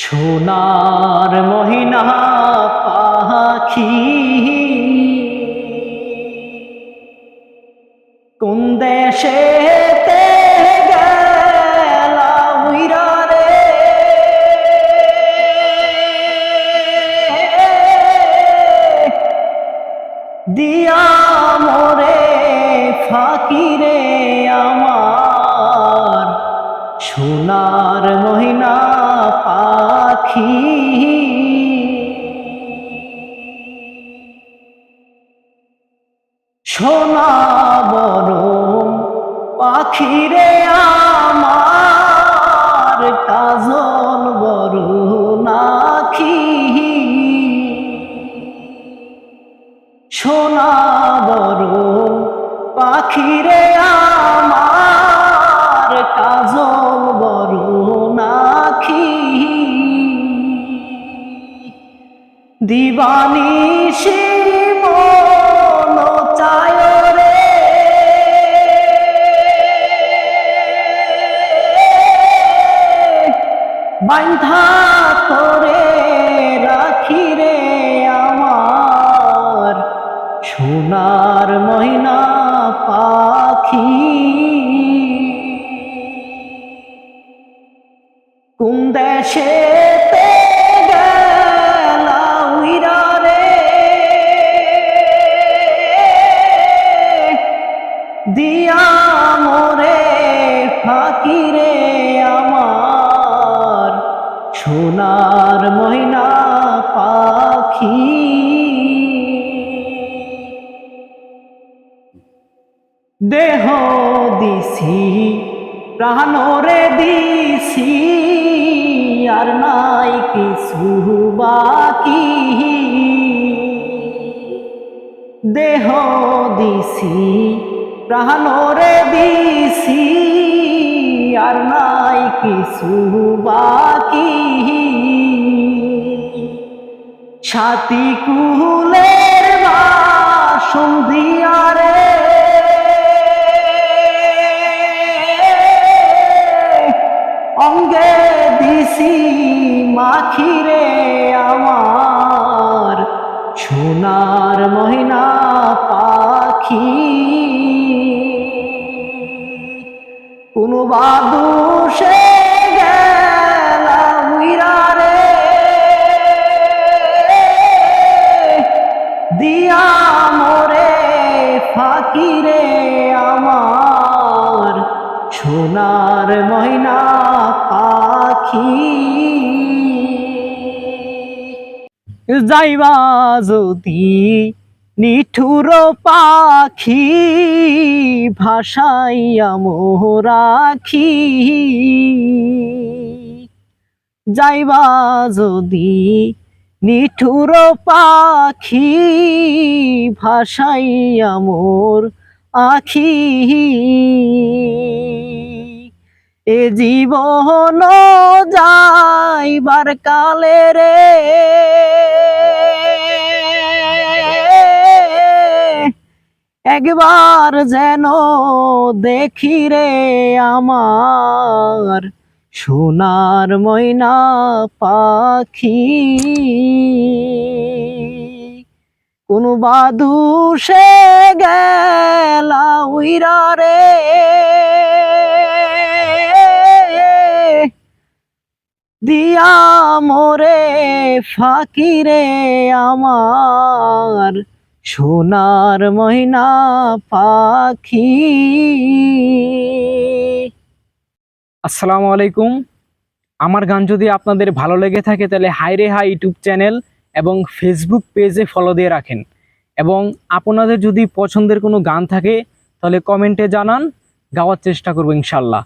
সোনার মহিনা পাখি কোন দেশেতে গেলা উইরা রে, দিয়া মোরে ফাকিরে আমার সোনার মহিনা পাখি। সোনা বরং পাখিরে আমার কাজল বড় নাখি। সোনা বরং পাখিরে আমার কাজল বড় নাখি। দিবানিশি মন চায় রে, বান্ধা করে রাখি রে আমার সোনার মহিনা পাখি। কোন দেশেতে গেলা উইরা রে, দিয়া মোরে ফাকিরে আমার সোনার মহিনা পাখি। দেহ দিছি প্রাণরে দিছি আর নাই কিছু বাকি। দেহ দিছি প্রাণরে দিছি আর নাই কিছু বাকি। সাথী কুলের বাসন্তী রে, অঙ্গে দিছি মাখিরে আমার সোনার মহিনা পাখি। কোন বাদুষে গেলা উইরা রে, দিয়া মোরে ফাকিরে আমার সোনার মহিনা পাখি। যাইবা যদি নিঠুর পাখি ভাসাইয়া মোরাখি। যাইবা যদি নিঠুর পাখি ভাসাইয়া মোর আখি। এ জীবন যাইবার কালে রে, একবার যেন দেখি রে আমার সোনার ময়না পাখি। কোন বাদুষে গেলা উইরা রে, দিয়া মোরে ফাকিরে আমার সোনার মহিনা পাখি। আসসালামু আলাইকুম। আমার গান যদি আপনাদের ভালো লেগে থাকে তাহলে হাই রে হাই ইউটিউব চ্যানেল এবং ফেসবুক পেজে ফলো দিয়ে রাখেন, এবং আপনাদের যদি পছন্দের কোনো গান থাকে তাহলে কমেন্টে জানান, গাওয়ার চেষ্টা করব ইনশাল্লাহ।